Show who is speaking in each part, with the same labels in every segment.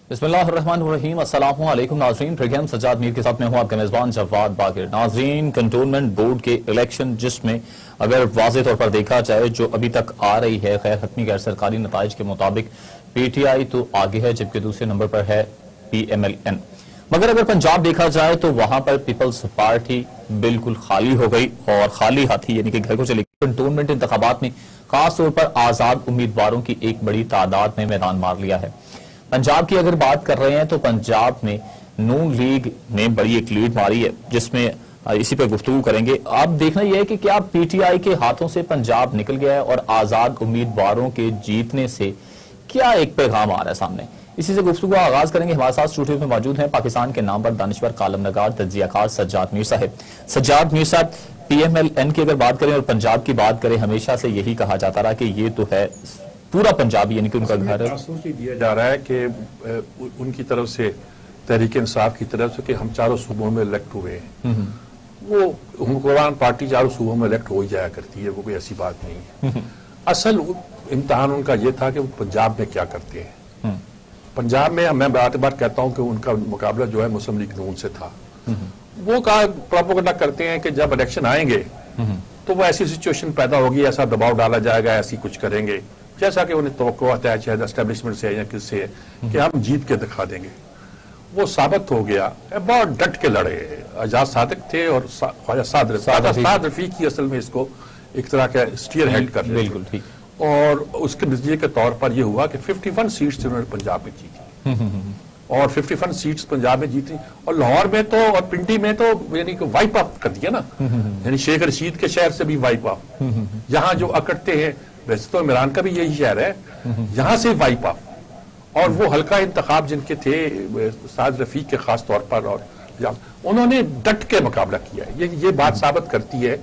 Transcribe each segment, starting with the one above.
Speaker 1: बिस्मिल्लाहिर्रहमानिर्रहीम। अस्सलामु अलैकुम नाज़रीन, प्रोग्राम सज्जाद मीर के साथ में हूं आपका मेजबान जवाद बाकिर। नाज़रीन, कंटोनमेंट बोर्ड के इलेक्शन जिसमें अगर वाज़े तौर पर देखा जाए जो अभी तक आ रही है गैर हतमी गैर सरकारी नताइज के मुताबिक PTI तो आगे है, जबकि दूसरे नंबर पर है PMLN। मगर अगर पंजाब देखा जाए तो वहां पर पीपल्स पार्टी बिल्कुल खाली हो गई और खाली हाथी यानी कि घर को चली गई। कंटोनमेंट इंतखाबात में खासतौर पर आजाद उम्मीदवारों की एक बड़ी तादाद ने मैदान मार लिया है। पंजाब की अगर बात कर रहे हैं तो पंजाब में नून लीग ने बड़ी एक लीड मारी है, जिसमें इसी पे गुफ्तगू करेंगे। अब देखना यह है कि क्या PTI के हाथों से पंजाब निकल गया है और आजाद उम्मीदवारों के जीतने से क्या एक पैगाम आ रहा है सामने। इसी से गुफ्तगू का आगाज करेंगे। हमारे साथ स्टूडियो में मौजूद हैं पाकिस्तान के नाम पर दानिश्वर कालम नगार तज्जियाकार सज्जाद मीर साहब। सज्जाद मीर साहब, PMLN की अगर बात करें और पंजाब की बात करें, हमेशा से यही कहा जाता रहा कि ये तो है पूरा पंजाबी यानी कि उनका घर है।
Speaker 2: दिया जा रहा है कि उनकी तरफ से तहरीक इंसाफ की तरफ से कि हम चारों सूबों में इलेक्ट हुए हैं। वो हुक्मरान पार्टी चारों सूबों में इलेक्ट हो ही जाया करती है, वो कोई ऐसी बात नहीं है। असल इम्तहान उनका ये था कि वो पंजाब में क्या करते हैं। पंजाब में मैं बार बार कहता हूं कि उनका मुकाबला जो है मुस्लिम लीग नून से था। वो कहा प्रोपेगेंडा करते हैं कि जब इलेक्शन आएंगे तो वो ऐसी सिचुएशन पैदा होगी, ऐसा दबाव डाला जाएगा, ऐसी कुछ करेंगे जैसा कि उन्हें तवक्को आता है शायद एस्टेब्लिशमेंट से या किससे है कि हम जीत के दिखा देंगे। वो साबित हो गया। बहुत डट के लड़े। आजाद सादिक थे और ख्वाजा साद रफीक की असल में इसको एक तरह का स्टीयर हेड कर रहे थे। और उसके नतीजे के तौर पर यह हुआ कि 51 सीट्स उन्होंने पंजाब में जीती और 51 सीट्स पंजाब में जीती और लाहौर में तो और पिंडी में तो यानी कि वाइप ऑफ कर दिया ना, यानी शेख रशीद के शहर से भी वाइप ऑफ। यहाँ जो अकड़ते हैं, वैसे तो इमरान का भी यही शहर है, यहां से वाइप ऑफ। और वो हल्का इंतखाब जिनके थे साद रफीक के खास तौर पर, और उन्होंने डट के मुकाबला किया है। ये बात साबित करती है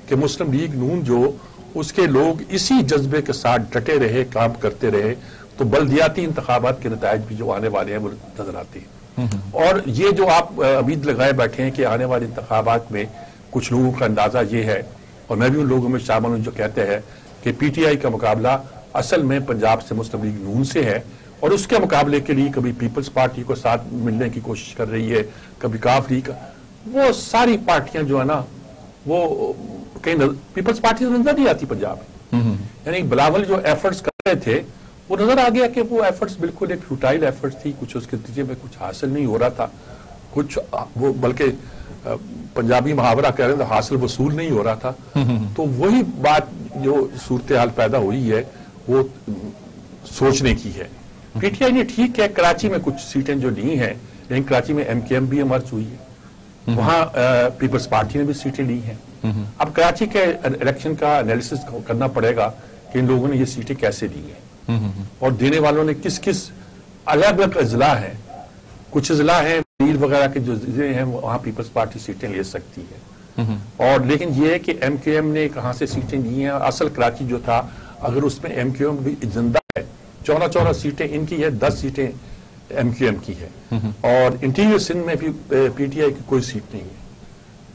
Speaker 2: कि मुस्लिम लीग नून जो उसके लोग इसी जज्बे के साथ डटे रहे, काम करते रहे, तो बल्दियाती इंतखाबात के नताइज भी जो आने वाले हैं वो नजर आते हैं। और ये जो आप उम्मीद लगाए बैठे हैं कि आने वाले इंतखाबात में कुछ लोगों का अंदाजा ये है, और मैं भी उन लोगों में शामिल हूं जो कहते हैं कि PTI का मुकाबला असल में पंजाब से मुस्लिम लीग नून से है, और उसके मुकाबले के लिए कभी पीपल्स पार्टी को साथ मिलने की कोशिश कर रही है, कभी काफ लीग। वो सारी पार्टियां जो है ना, वो कहीं पीपल्स पार्टी तो नजर नहीं आती पंजाब में। यानी बिलावल जो एफर्ट्स कर रहे थे वो नजर आ गया कि वो एफर्ट्स बिल्कुल एक फ्यूटाइल एफर्ट्स थी, कुछ उसके नतीजे में कुछ हासिल नहीं हो रहा था, कुछ वो बल्कि पंजाबी मुहावरा कह रहे थे हासिल वसूल नहीं हो रहा था। तो वही बात जो सूरत हाल पैदा हुई है वो सोचने की है। PTI ने ठीक है कराची में कुछ सीटें जो ली हैं, लेकिन कराची में MKM भी इमर्ज हुई है, वहां पीपल्स पार्टी ने भी सीटें ली हैं। अब कराची के इलेक्शन का एनालिसिस करना पड़ेगा कि इन लोगों ने ये सीटें कैसे ली हैं और देने वालों ने किस किस अलग अलग अजला हैं। कुछ अजला हैं मीर वगैरह के जो जिले हैं वहां पीपल्स पार्टी सीटें ले सकती है, और लेकिन ये है कि MKM ने कहां से सीटें ली हैं। असल कराची जो था, अगर उसमें MKM भी जिंदा है, 14 सीटें इनकी है, 10 सीटें MKM की है, और इंटीरियर सिंध में भी PTI की कोई सीट नहीं है।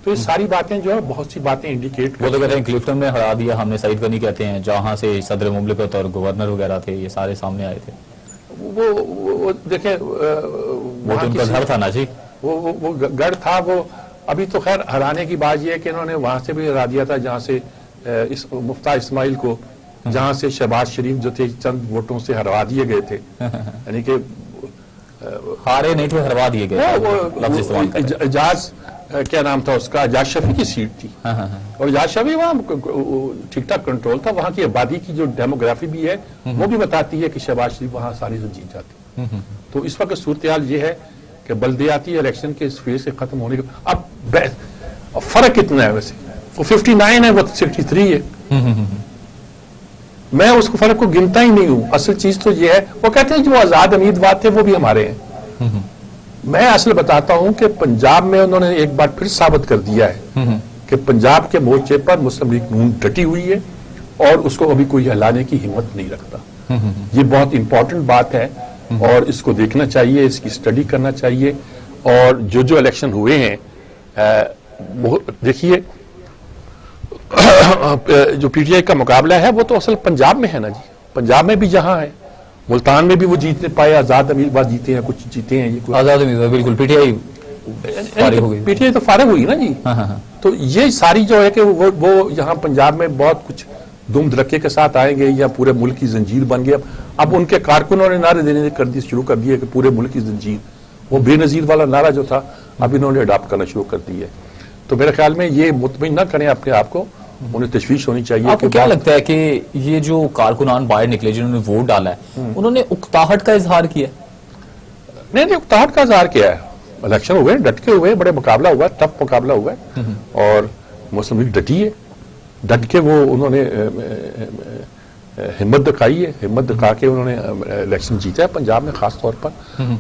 Speaker 2: तो ये सारी बातें जो है, बहुत सी बातें इंडिकेट
Speaker 1: वो तो कहते हैं क्लिफ्टन में हरा दिया हमने, सईद गनी कहते हैं, जहां से सदर मुमलिकत और गवर्नर वगैरह थे ये सारे सामने आए थे।
Speaker 2: वो देखें,
Speaker 1: वो तो उनका घर था ना जी,
Speaker 2: वो गढ़ था। वो अभी तो खैर हराने की बात यह है कि इन्होंने वहां से भी हरा दिया था जहां से मुफ्ता इस्माइल को, जहां से शहबाज शरीफ जो थे चंद वोटों से हरवा दिए गए थे, यानी कि
Speaker 1: हारे नहीं थे, हरवा दिए गए।
Speaker 2: एजाज क्या नाम था उसका, एजाज शफी की सीट थी, और एजाज शफी वहां ठीक ठाक कंट्रोल था। वहां की आबादी की जो डेमोग्राफी भी है वो भी बताती है कि शहबाज शरीफ वहां आसानी से जीत जाते। तो इस वक्त सूरत हाल ये है कि बल्दियाती इलेक्शन के इस फेज से खत्म होने के अब फर्क कितना है, वैसे वो 59 है, वो 63 है। मैं उसको फर्क को गिनता ही नहीं हूं। असल चीज तो ये है, वो कहते हैं जो आजाद उम्मीदवार थे वो भी हमारे हैं। मैं असल बताता हूं कि पंजाब में उन्होंने एक बार फिर साबित कर दिया है कि पंजाब के मोर्चे पर मुस्लिम लीग नून डटी हुई है और उसको अभी कोई हिलाने की हिम्मत नहीं रखता। ये बहुत इंपॉर्टेंट बात है और इसको देखना चाहिए, इसकी स्टडी करना चाहिए। और जो इलेक्शन हुए हैं, देखिए जो PTI का मुकाबला है वो तो असल पंजाब में है ना जी। पंजाब में भी जहां है मुल्तान में भी वो जीत नहीं पाए, आजाद उम्मीदवार जीते हैं, कुछ जीते हैं, ये
Speaker 1: आजाद उम्मीदवार बिल्कुल पीटीआई
Speaker 2: पीटीआई तो फारिग हुई ना जी। तो ये सारी जो है कि वो यहाँ पंजाब में बहुत कुछ दुम धड़के के साथ आएंगे या पूरे मुल्क की जंजीर बन गई। अब उनके कारकुनों ने नारे देने शुरू कर दिए कि पूरे मुल्क की जंजीर, वो बेनजीर वाला नारा जो था अब इन्होंने अडॉप्ट करना शुरू कर दिया है। तो मेरे ख्याल में ये मुतमिन ना करें अपने आप को, उन्हें तशवीश होनी चाहिए।
Speaker 1: आपको क्या लगता है कि ये जो कारकुनान बाहर निकले जिन्होंने वोट डाला है, उन्होंने उकताहट का इजहार किया?
Speaker 2: नहीं, उकताहट का इजहार किया है। इलेक्शन हुए, डट के हुए, बड़े मुकाबला हुआ, टफ मुकाबला हुआ है और मुस्लिम लीग डटी है। डट के वो उन्होंने हिम्मत दिखाई है, हिम्मत दिखा के उन्होंने इलेक्शन जीता है पंजाब में खास तौर पर।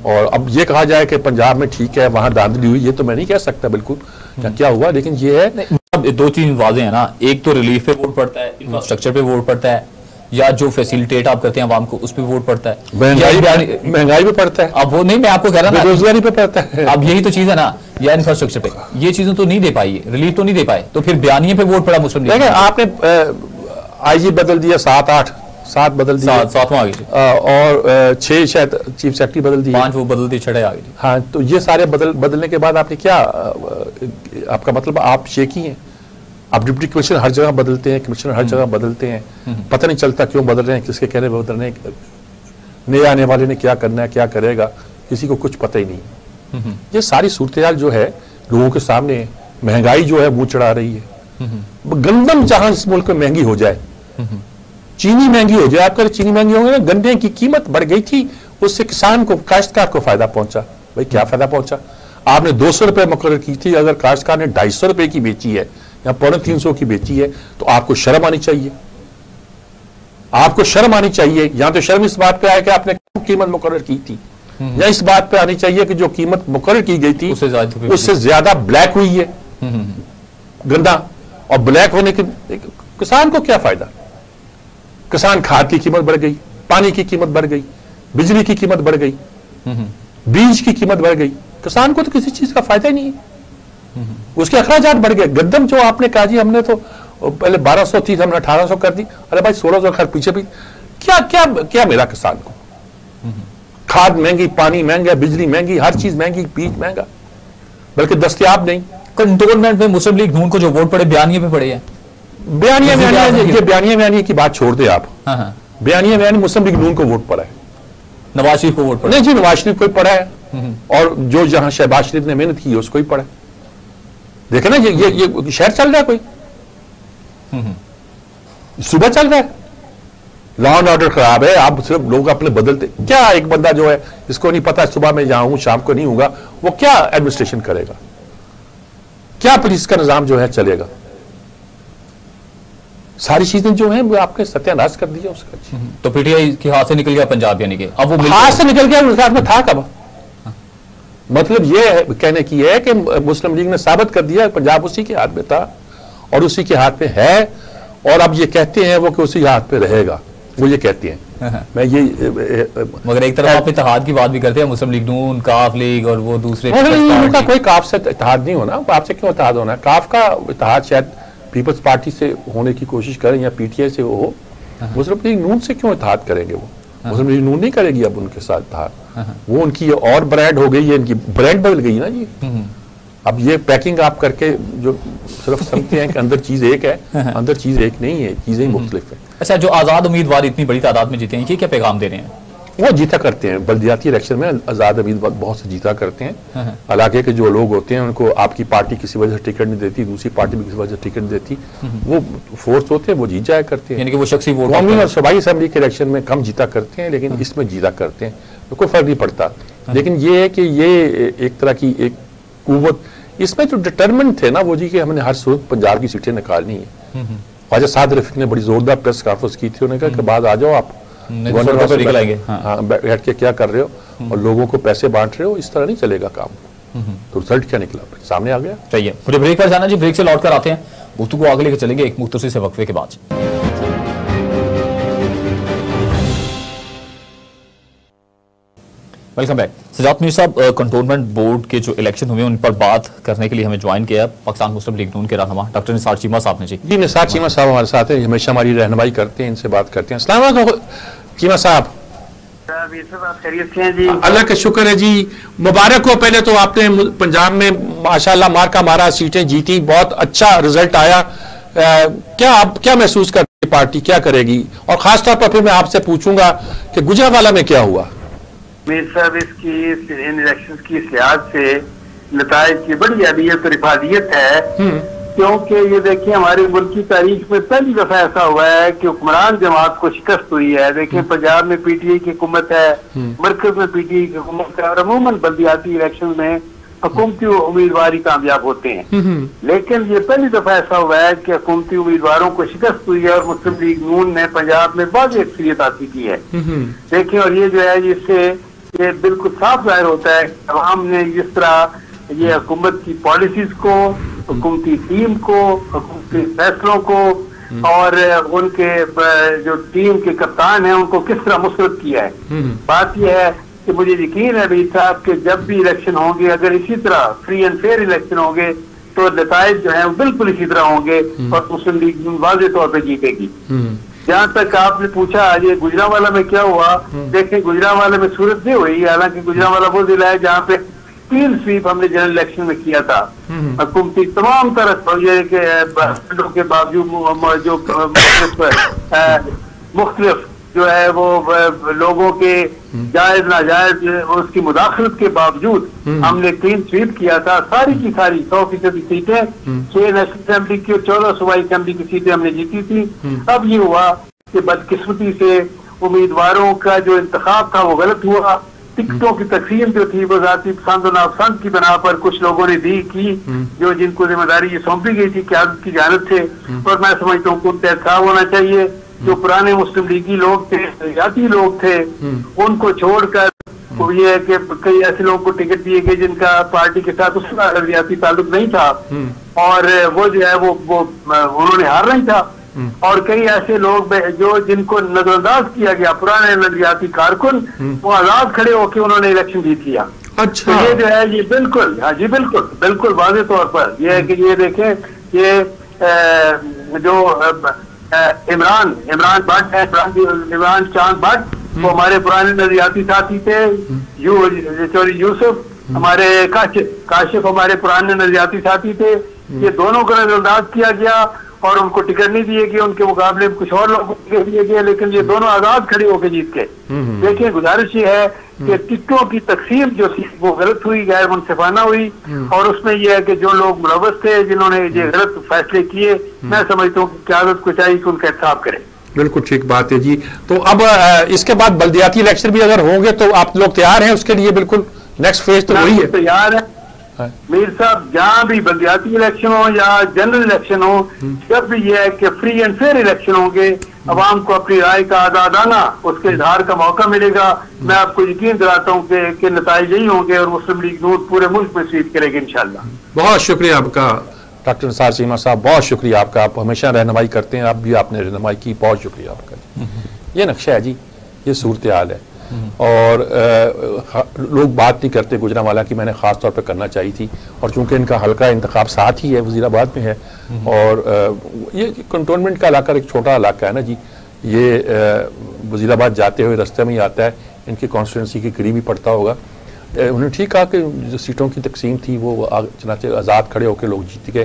Speaker 2: और अब ये कहा जाए कि पंजाब में ठीक है वहां धांधली हुई, ये तो मैं नहीं कह सकता बिल्कुल क्या हुआ, लेकिन ये है
Speaker 1: अब दो चीज वाज़ेह है ना, एक तो रिलीफ पे वोट पड़ता है, इंफ्रास्ट्रक्चर पे वोट पड़ता है, या जो फैसिलिटेट आप करते हैं आवाम को उस पे वोट पड़ता है,
Speaker 2: महंगाई पे पड़ता है।
Speaker 1: अब वो नहीं, मैं आपको कह रहा हूं
Speaker 2: बेरोजगारी पे पड़ता है।
Speaker 1: अब यही तो चीज है ना, या इंफ्रास्ट्रक्चर पे ये चीजें तो नहीं दे पाई, रिलीफ तो नहीं दे पाए, तो फिर बयानिए पे वोट पड़ा मुस्लिम लीग।
Speaker 2: आपने आईजी बदल दिया, 7 बदल दिया,
Speaker 1: 7वां आ गई,
Speaker 2: और 6 शायद चीफ सेक्रेटरी बदल दिए,
Speaker 1: 5 वो बदल दिए, 6 आ गई।
Speaker 2: हाँ, तो ये सारे बदलने के बाद आपने क्या, आपका मतलब आप शेखी हैं। आप डिप्टी कमिश्नर हर जगह बदलते हैं, कमिश्नर हर जगह बदलते हैं, पता नहीं चलता क्यों बदल रहे हैं, किसके कहने पर बदल रहे हैं, नए आने वाले ने क्या करना है, क्या करेगा, किसी को कुछ पता ही नहीं। ये सारी सूरत जो है लोगों के सामने, महंगाई जो है मुंह चढ़ा रही है। गंदम जहां इस मुल्क में महंगी हो जाए, चीनी महंगी हो जाए, आपका चीनी महंगी होगी ना, गन्ने की कीमत बढ़ गई थी, उससे किसान को, काश्तकार को फायदा पहुंचा। भाई क्या फायदा पहुंचा? आपने 200 रुपए मुकर्रर की थी, अगर काश्तकार ने 250 रुपए की बेची है या 350 की बेची है, तो आपको शर्म आनी चाहिए। आपको शर्म आनी चाहिए। या तो शर्म इस बात पे आए कि आपने कीमत मुकर्रर की थी, या इस बात पे आनी चाहिए कि जो कीमत मुकर्रर की गई थी उससे ज्यादा ब्लैक हुई है गंदा, और ब्लैक होने के किसान को क्या फायदा? किसान खाद की कीमत बढ़ गई, पानी की कीमत बढ़ गई, बिजली की कीमत बढ़ गई, बीज की कीमत बढ़ गई, किसान को तो किसी चीज का फायदा ही नहीं है। उसके अखराजात बढ़ गए। गंदम जो आपने कहा जी हमने तो पहले 1200 थी, हमने 1800 कर दी, अरे भाई 1600 खैर पीछे भी, क्या क्या क्या मेरा किसान को? खाद महंगी, पानी महंगा, बिजली महंगी, हर चीज महंगी, बीज महंगा, बल्कि दस्तयाब नहीं।
Speaker 1: कंटोनमेंट में मुस्लिम लीग नून को जो वोट पड़े बयानिए पे पड़े हैं,
Speaker 2: बयानिया की बात छोड़ दे आप। बयानिया मुस्लिम लीग नून को वोट पड़ा है,
Speaker 1: नवाज शरीफ को वोट पड़ा
Speaker 2: नहीं जी, नवाज शरीफ को ही पड़ा है, और जो जहां शहबाज शरीफ ने मेहनत की है उसको ही पड़ा है। देखे ना, ये शहर चल रहा है, कोई सुबह चल रहा है, लॉ एंड ऑर्डर खराब है, आप सिर्फ लोग अपने बदलते क्या। एक बंदा जो है इसको नहीं पता सुबह में यहां हूं शाम को नहीं होगा, वो क्या एडमिनिस्ट्रेशन करेगा, क्या पुलिस का निजाम जो है चलेगा? सारी चीजें जो हैं वो आपने सत्यानाश कर दिया उसका।
Speaker 1: तो पीटीआई के हाथ से निकल गया पंजाब, यानी कि अब वो
Speaker 2: हाथ से निकल गया, उसके हाथ में था कब? मतलब ये है, कहने की है कि मुस्लिम लीग ने साबित कर दिया पंजाब उसी के हाथ में था और उसी के हाथ में है, और अब ये कहते हैं वो कि उसी हाथ पे रहेगा, वो ये कहते हैं। मैं ये
Speaker 1: मगर एक तरफ आप इत्तेहाद की बात भी करते हैं, मुस्लिम लीग नून, काफ लीग और वो दूसरे
Speaker 2: का कोई काफ से इत्तेहाद नहीं होना। काफ से क्यों इत्तेहाद होना है? काफ का इत्तेहाद शायद पीपल्स पार्टी से होने की कोशिश करें या पीटीआई से हो, मुस्लिम लीग नून से क्यों इत्तेहाद करेंगे? वो मुस्लिम लीग नून नहीं करेगी अब उनके साथ इत्तेहाद, वो उनकी और ब्रांड हो गई है, इनकी ब्रांड बदल गई ना जी। अब ये पैकिंग आप करके जो सिर्फ समझते हैं कि अंदर चीज एक है, अंदर चीज एक नहीं है, चीजें मुख्तलिफ है।
Speaker 1: अच्छा, जो आजाद उम्मीदवार इतनी बड़ी तादाद में जीते हैं, ये क्या पैगाम दे रहे हैं?
Speaker 2: वो जीता करते हैं बल्दियाती इलेक्शन में, आजाद उम्मीदवार बहुत से जीता करते हैं। इलाके के जो लोग होते हैं उनको आपकी पार्टी किसी वजह से टिकट नहीं देती, दूसरी पार्टी भी किसी वजह से टिकट नहीं देती, वो फोर्स होते हैं, वो जीत जाया करते हैं।
Speaker 1: यानी कि वो शख्सी वोट
Speaker 2: कौमी और सूबाई असेंबली के इलेक्शन में कम जीता करते हैं, लेकिन इसमें जीता करते हैं, तो कोई फर्क नहीं पड़ता। लेकिन ये है कि ये एक तरह की एक कुव्वत, इसमें जो डिटरमेंट थे ना वो जी कि हमने हर सूरत पंजाब की सीटें निकालनी है। ख्वाजा साद रफीक ने बड़ी जोरदार प्रेस कॉन्फ्रेंस की थी, उन्होंने कहा कि बाद आ जाओ आप बैठ के क्या कर रहे हो और लोगों को पैसे बांट रहे हो, इस तरह नहीं चलेगा काम। तो रिजल्ट क्या निकला सामने आ गया।
Speaker 1: सही है, मुझे ब्रेक पर जाना जी, ब्रेक से लौट कर आते हैं, गुफ्तगू आगे लेकर चलेंगे एक मुख्तसर से वक्फे के बाद। Welcome back. सजात मीर साहब, कंटोनमेंट बोर्ड के जो इलेक्शन हुए उन पर बात करने के लिए हमें ज्वाइन किया पाकिस्तान मुस्लिम लीग नून के रहनुमा डॉक्टर निसार चीमा साहब ने।
Speaker 2: जी निसार चीमा साहब हमारे साथ हैं, हमेशा हमारी रहनुमाई करते हैं, इनसे बात करते हैं। अस्सलाम वालेकुम चीमा साहब।
Speaker 3: जी?
Speaker 2: अल्लाह का शुक्र है जी, मुबारक हो। पहले तो आपने पंजाब में माशाल्लाह मार्का मारा, सीटें जीती, बहुत अच्छा रिजल्ट आया। क्या आप क्या महसूस करते हैं, पार्टी क्या करेगी? और खासतौर पर फिर मैं आपसे पूछूंगा कि गुजरांवाला में क्या हुआ?
Speaker 3: मीर साहब, इसकी इन इलेक्शन की लिहाज से नताइज की बड़ी अहमियत और इफादियत है, क्योंकि ये देखिए हमारी मुल्क की तारीख में पहली दफा ऐसा हुआ है कि हुक्मरान जमात को शिकस्त हुई है। देखिए पंजाब में पीटीआई की हुकूमत है, मरकज में पीटीआई की हुकूमत है, और अमूमन बल्दियाती इलेक्शन में हुकूमती उम्मीदवार ही कामयाब होते हैं। लेकिन ये पहली दफा ऐसा हुआ है कि हुकूमती उम्मीदवारों को शिकस्त हुई है और मुस्लिम लीग नून ने पंजाब में वाज़ेह अक्सरियत हासिल की है। देखिए, और ये जो है इससे ये बिल्कुल साफ जाहिर होता है कि अवाम ने जिस तरह ये हुकूमत की पॉलिसीज को, हुकूमती टीम को, हुकूमती फैसलों को और उनके जो टीम के कप्तान हैं उनको किस तरह मुस्तरद किया है। बात यह है कि मुझे यकीन है भाई साहब कि जब भी इलेक्शन होंगे, अगर इसी तरह फ्री एंड फेयर इलेक्शन होंगे तो नताइज जो है वो बिल्कुल इसी तरह होंगे और मुस्लिम लीग वाज़ेह तौर पर जीतेगी। जहाँ तक आपने पूछा ये गुजरांवाला में क्या हुआ, देखें गुजरांवाला में सूरत ये हुई, हालांकि गुजरांवाला वो जिला है जहाँ पे 3 स्वीप हमने जनरल इलेक्शन में किया था। हुकूमती तमाम तरह के बावजूद जो मुख्तलिफ जो है वो लोगों के जायज नाजायज उसकी मुदाखलत के बावजूद हमने 3 स्वीप किया था। सारी की सारी 100% सीटें 6 नेशनल असेंबली की और 14 सूबाई असेंबली की सीटें हमने जीती थी। अब ये हुआ कि बदकिस्मती से उम्मीदवारों का जो इंतखाब था वो गलत हुआ। टिकटों की तकसीम जो थी वो जाती पसंद और नापसंद की बना पर कुछ लोगों ने दी की, जो जिनको जिम्मेदारी ये सौंपी गई थी क़यादत की जानिब से। और मैं समझता हूँ उनका एहसास होना चाहिए। जो पुराने मुस्लिम लीगी लोग थे, जाती लोग थे, उनको छोड़कर ये है कि कई ऐसे लोगों को टिकट दिए गए जिनका पार्टी के साथ उसका रियाती ताल्लुक नहीं था और वो जो है वो उन्होंने हार नहीं था। और कई ऐसे लोग जो जिनको नजरअंदाज किया गया, पुराने नजरियाती कारकुन, वो आजाद खड़े होकर उन्होंने इलेक्शन जीत लिया। अच्छा, तो ये जो है ये बिल्कुल, हाँ जी बिल्कुल बिल्कुल वाज़ेह तौर पर ये है कि ये देखें ये जो इमरान भट्ट है, इमरान चांद भट्ट, वो हमारे पुराने नजरियाती साथी थे। यूसुफ हमारे काशिफ हमारे पुराने नजरियाती साथी थे। ये दोनों को नजरअंदाज किया गया और उनको टिकट नहीं दिए गए, उनके मुकाबले में कुछ और लोगों को टिकट दिए गए, लेकिन ये दोनों आजाद खड़े होकर जीत गए। देखिए गुजारिश ये है कि टिकटों की तकसीम जो थी वो गलत हुई, गैर मुनसिफाना हुई और उसमें यह है कि जो लोग मुलव्वस थे, जिन्होंने ये गलत फैसले किए, मैं समझता हूँ कि क़यादत को चाहिए कि उनका इंसाफ करें।
Speaker 2: बिल्कुल ठीक बात है जी। तो अब इसके बाद बल्दियाती इलेक्शन भी अगर होंगे तो आप लोग तैयार हैं उसके लिए? बिल्कुल नेक्स्ट फेज तो वही है।
Speaker 3: तैयार है मीर साहब, जहाँ भी बल्दियाती इलेक्शन हो या जनरल इलेक्शन हो, जब भी यह है कि फ्री एंड फेयर इलेक्शन होंगे, अवाम को अपनी राय का आदाना उसके इजहार का मौका मिलेगा। मैं आपको यकीन दिलाता हूँ कि नताइज यही होंगे और मुस्लिम लीग नून पूरे मुल्क में स्वीप करेगी इंशाल्लाह।
Speaker 2: बहुत शुक्रिया आपका डॉक्टर निसार चीमा साहब, बहुत शुक्रिया आपका। आप हमेशा रहनुमाई करते हैं, आप भी आपने रहनुमाई की, बहुत शुक्रिया आपका। ये नक्शा है जी, ये सूरत हाल है और लोग बात नहीं करते गुजरांवाला की, मैंने ख़ास तौर पे करना चाहिए थी। और चूंकि इनका हल्का इंतखाब साथ ही है, वज़ीराबाद में है और ये कंटोनमेंट का इलाका एक छोटा इलाका है ना जी, ये वज़ीराबाद जाते हुए रास्ते में ही आता है, इनकी कॉन्स्टिट्यूंसी के करीब ही पड़ता होगा। उन्होंने ठीक कहा कि जो सीटों की तकसीम थी वो चनाचे आज़ाद खड़े होकर लोग जीत गए,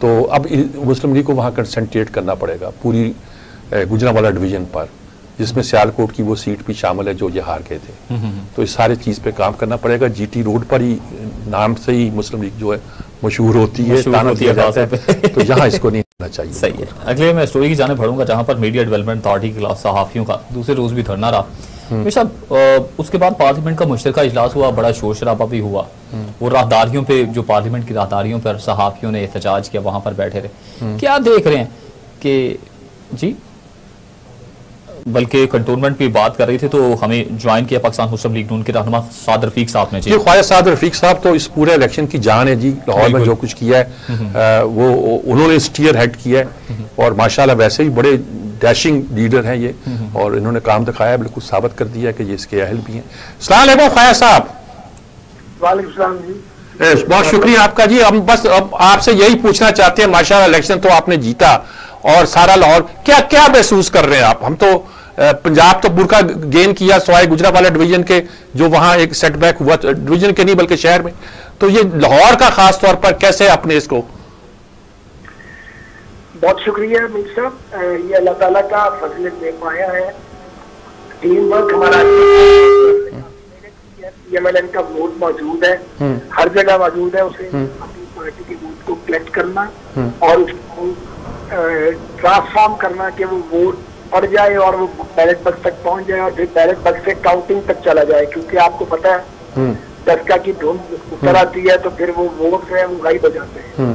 Speaker 2: तो अब मुस्लिम लीग को वहाँ कंसंट्रेट करना पड़ेगा पूरी गुजरांवाला डिवीज़न पर, जिसमें सियालकोट की वो सीट भी शामिल है जो ये हार गए थे। तो इस सारे चीज़ पे काम करना पड़ेगा। जीटी रोड पर ही नाम से ही मुस्लिम लीग जो है मशहूर होती है, ताना दिया जाता है, तो यहाँ इसको नहीं होना चाहिए।
Speaker 1: सही है। अगले मैं स्टोरी की जाने बढ़ूंगा जहाँ पर मीडिया डेवलपमेंट अथॉरिटी के खिलाफ सहाफ़ियों का दूसरे रोज भी धरना रहा। उसके बाद पार्लियामेंट का मुश्तरका इजलास हुआ, बड़ा शोर शराबा भी हुआ। वो राहदारियों पे, जो पार्लियामेंट की राहदारियों पर सहाफ़ियों ने एहतजाज किया, वहां पर बैठे रहे। क्या देख रहे हैं कि जी, बल्कि कंटोनमेंट की बात कर रही थी तो हमें ज्वाइन किया पाकिस्तान मुस्लिम लीग नून के रहनुमा साद रफीक साहब ने। जी
Speaker 2: ख्वाजा साद रफीक साहब तो इस पूरे इलेक्शन की जान है जी। लाहौर में जो कुछ किया है वो उन्होंने स्टीयर हेड किया है और माशाल्लाह वैसे ही बड़े डैशिंग लीडर हैं ये, और इन्होंने काम दिखाया, बिल्कुल साबित कर दिया कि ये इसके अहल भी हैं। अस्सलाम वालेकुम ख्वाजा साहब।
Speaker 3: वालेकुम सलाम जी।
Speaker 2: बहुत शुक्रिया आपका जी। हम बस अब आपसे यही पूछना चाहते हैं, माशाल्लाह इलेक्शन तो आपने जीता और सारा लाहौर, क्या क्या महसूस कर रहे हैं आप? हम तो पंजाब तो बुरका गेन किया सवाई गुजरावाला डिवीजन के, जो वहां एक सेटबैक हुआ डिवीजन के नहीं बल्कि शहर में। तो ये लाहौर का खास तौर पर कैसे अपने इसको?
Speaker 4: बहुत शुक्रिया मीर साहब, ये अल्लाह ताला का फजल दे पाया है। टीम वर्क हमारा PMLN का वोट मौजूद है, हर जगह मौजूद है। उसे अपनी पार्टी के वोट को कलेक्ट करना और उसको ट्रांसफॉर्म करना कि वो वोट पड़ जाए और वो बैलेट बक्स तक पहुंच जाए और फिर बैलेट बक्स से काउंटिंग तक चला जाए। क्योंकि आपको पता है दस्का की धुन उतर आती है तो फिर वो वोट है वो गायब हो जाते हैं।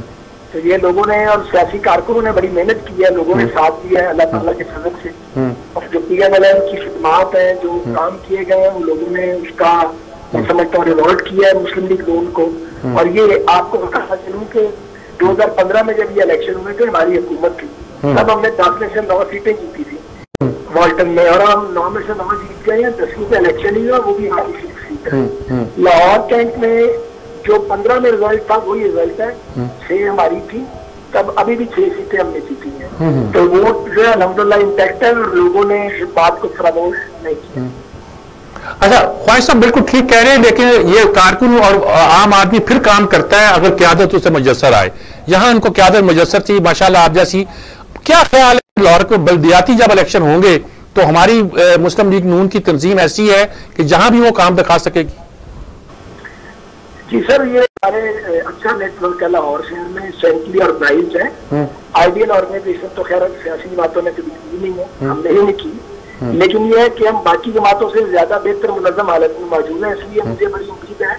Speaker 4: तो ये लोगों ने और सियासी कारकुनों ने बड़ी मेहनत की है, लोगों ने साथ दिया है अल्लाह ताला के फजल से। और जो PMLN की खिदमात है, जो काम किए गए हैं, वो लोगों ने उसका मैं समझता हूँ रिवॉर्ड किया है मुस्लिम लीग लोन को। और ये आपको बताना चलूँ कि 2015 में जब ये इलेक्शन हुए थे हमारी हुकूमत थी, तब हमने 10 में से 9 सीटें जीती थी वाल्टन में, और हम 9 में से 9 जीत गए हैं। 10वीं का इलेक्शन ही हुआ, वो भी हमारी सीट है। लाहौर कैंट में जो 15 में रिजल्ट था वही रिजल्ट है, 6 हमारी थी तब, अभी भी 6 सीटें हमने जीती हैं। तो वोट जो है अल्हम्दुलिल्लाह इंटैक्ट है और लोगों ने इस बात को फरामोश नहीं किया।
Speaker 2: अच्छा ख्वाहिश साहब बिल्कुल ठीक कह रहे हैं, लेकिन ये कारकुन और आम आदमी फिर काम करता है अगर क़यादत उसे मुयस्सर आए। यहाँ इनको क़यादत मुयस्सर थी माशाल्लाह आप जैसी। क्या ख्याल है लाहौर को बल्दियाती जब इलेक्शन होंगे तो हमारी मुस्लिम लीग नून की तंजीम ऐसी है कि जहां भी वो काम दिखा सकेगी?
Speaker 4: जी सर, ये हमारे अच्छा नेटवर्क है लाहौर शहर में, सेंटली और ब्राइज है। आइडियल ऑर्गेनाइजेशन तो खैर सियासी बातों ने कभी की नहीं है, हमने ही नहीं की। लेकिन ये है कि हम बाकी जमातों से ज्यादा बेहतर मुनज़्ज़म हालत में मौजूद है। इसलिए मुझे बड़ी उम्मीद है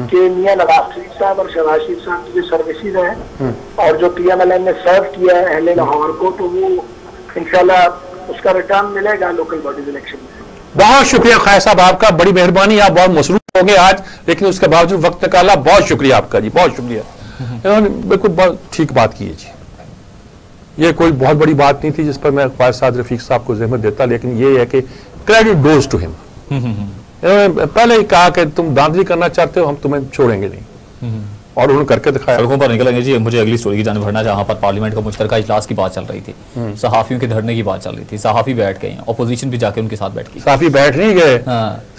Speaker 4: कि मियां नवाज शरीफ साहब और शहबाज शरीफ साहब की जो सर्विसेज हैं और जो PMLN ने सर्व किया है अहले लाहौर को, तो वो इंशाल्लाह उसका रिटर्न मिलेगा लोकल बॉडीज इलेक्शन में।
Speaker 2: बहुत शुक्रिया ख्वाहिश साहब आपका, बड़ी मेहरबानी। आप बहुत मसरूफ हो गए आज, लेकिन उसके बावजूद वक्त निकाला। बहुत शुक्रिया आपका जी, बहुत शुक्रिया। इन्होंने बिल्कुल बहुत ठीक बात की है जी। ये कोई बहुत बड़ी बात नहीं थी जिस पर मैं ख्वाहिश साद रफीक साहब को ज़हमत देता, लेकिन ये है कि क्रेडिट गोज टू हिम। इन्होंने पहले ही कहा कि तुम धांधली करना चाहते हो, हम तुम्हें छोड़ेंगे नहीं, और उन्होंने करके दिखाया।
Speaker 1: सड़कों पर निकलेंगे जी। मुझे अगली स्टोरी की जाने बढ़ना, जहां पर पार्लियामेंट का मुश्तरका इजलास की बात चल रही थी, सहाफियों के धरने की बात चल रही थी। सहाफी बैठ गए हैं, अपोजिशन भी जाके उनके साथ बैठ गई।
Speaker 2: सहाफी बैठ नहीं गए,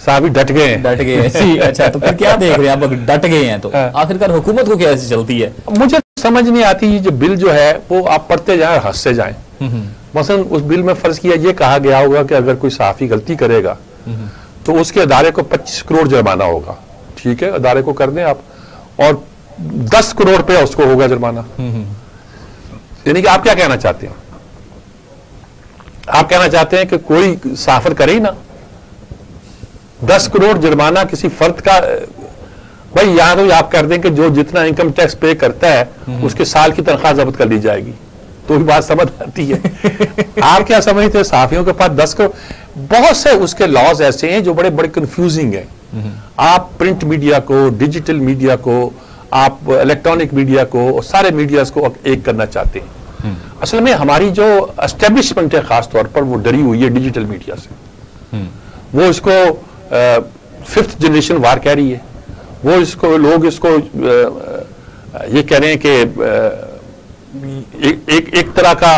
Speaker 2: सहाफी डट गए,
Speaker 1: डट गए। अच्छा, तो फिर क्या देख रहे हैं आप? डट गए हैं तो आखिरकार हुकूमत को क्या ऐसी चलती है?
Speaker 2: मुझे समझ नहीं आती। ये जो बिल जो है वो आप पढ़ते जाए और हंसते जाए। मसलन उस बिल में फर्ज किया ये कहा गया होगा कि अगर कोई सहाफी गलती करेगा तो उसके अदारे को 25 करोड़ जुर्माना होगा। ठीक है, अदारे को कर दें आप, और 10 करोड़ रुपया उसको होगा जुर्माना। यानी कि आप क्या कहना चाहते हैं? आप कहना चाहते हैं कि कोई साफर करे ही ना, 10 करोड़ जुर्माना किसी फर्द का? भाई यहां तो आप कर दें कि जो जितना इनकम टैक्स पे करता है उसके साल की तनख्वाह जब्त कर ली जाएगी, तो भी बात समझ आती है। आप क्या समझते हैं साफियों के पास 10 करोड़? बहुत से उसके लॉज ऐसे हैं जो बड़े बड़े कंफ्यूजिंग हैं। आप प्रिंट मीडिया को, डिजिटल मीडिया को, आप इलेक्ट्रॉनिक मीडिया को, सारे मीडिया को एक करना चाहते हैं। असल में हमारी जो एस्टेब्लिशमेंट है खास तौर पर वो डरी हुई है डिजिटल मीडिया से। वो इसको 5th जनरेशन वार कह रही है। वो इसको लोग इसको ये कह रहे हैं कि एक तरह का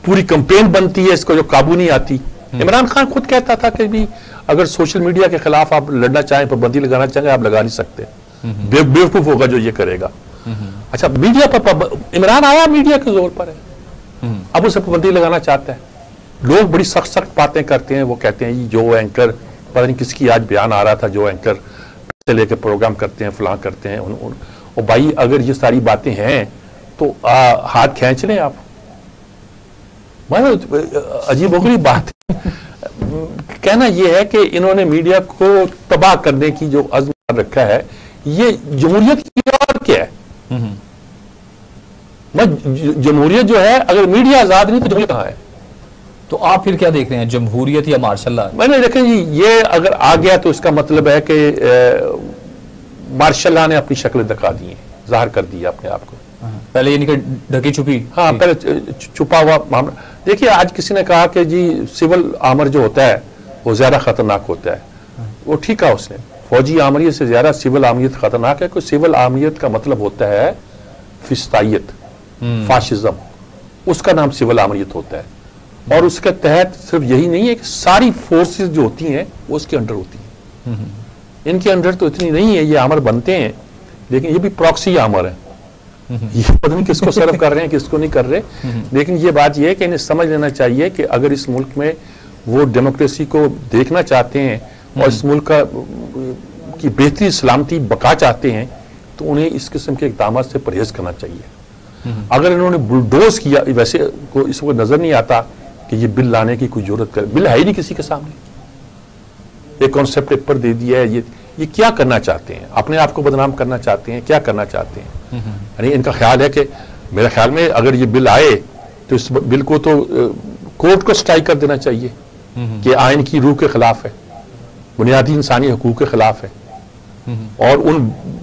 Speaker 2: पूरी कैंपेन बनती है इसको जो काबू नहीं आती। इमरान खान खुद कहता था कि भी अगर सोशल मीडिया के खिलाफ आप लड़ना चाहें, पाबंदी लगाना चाहें, आप लगा नहीं सकते। बेवकूफ होगा जो ये करेगा। अच्छा, मीडिया पर इमरान आया मीडिया के जोर पर है, अब उसे पाबंदी लगाना चाहता है। लोग बड़ी सख्त सख्त बातें करते हैं। वो कहते हैं जो एंकर, पता नहीं किसकी आज बयान आ रहा था, जो एंकर से लेकर प्रोग्राम करते हैं, फलां करते हैं। और भाई अगर ये सारी बातें हैं तो हाथ खींच लें आप। अजीब गरीब बात कहना यह है कि इन्होंने मीडिया को तबाह करने की जो अज़्म रखा है, ये जमहूरियत की और क्या है? जमहूरियत जो है, अगर मीडिया आजाद नहीं तो जमहूरियत कहां है?
Speaker 1: तो आप फिर क्या देख रहे हैं, जमहूरियत या मार्शल लॉ?
Speaker 2: मैंने देखें जी, ये अगर आ गया तो इसका मतलब है कि मार्शल लॉ ने अपनी शक्ल दिखा दी है, जाहिर कर दिया अपने आप को।
Speaker 1: पहले यानी कि ढकी छुपी,
Speaker 2: हाँ पहले छुपा हुआ मामला। देखिए आज किसी ने कहा कि जी सिविल आमर जो होता है वो ज्यादा खतरनाक होता है। वो ठीक है, उसने फौजी आमरियत से ज्यादा सिविल आमरियत खतरनाक है। सिविल आमरियत का मतलब होता है फिस्तायत, फाशिज्म, उसका नाम सिविल आमरियत होता है। और उसके तहत सिर्फ यही नहीं है कि सारी फोर्सेस जो होती हैं वो उसके अंडर होती हैं। इनके अंडर तो इतनी नहीं है, ये आमर बनते हैं लेकिन ये भी प्रॉक्सी आमर है, ये पता नहीं किसको सर्व कर रहे हैं किसको नहीं कर रहे। लेकिन ये बात ये है कि इन्हें समझ लेना चाहिए कि अगर इस मुल्क में वो डेमोक्रेसी को देखना चाहते हैं और इस मुल्क का की बेहतरी सलामती बका चाहते हैं तो उन्हें इस किस्म के इक़दाम से परहेज करना चाहिए। अगर इन्होंने बुलडोज किया, वैसे को इसको नजर नहीं आता कि ये बिल लाने की कोई जरूरत करे, बिल है ही नहीं किसी के सामने, एक कॉन्सेप्ट पेपर दे दिया है। ये क्या करना चाहते हैं? अपने आप को बदनाम करना चाहते हैं? क्या करना चाहते हैं? यानी इनका ख्याल है कि मेरे ख्याल में अगर ये बिल आए तो इस बिल को तो कोर्ट को स्ट्राइक कर देना चाहिए कि आइन की रूह के खिलाफ है, बुनियादी इंसानी हकूक के खिलाफ है और उन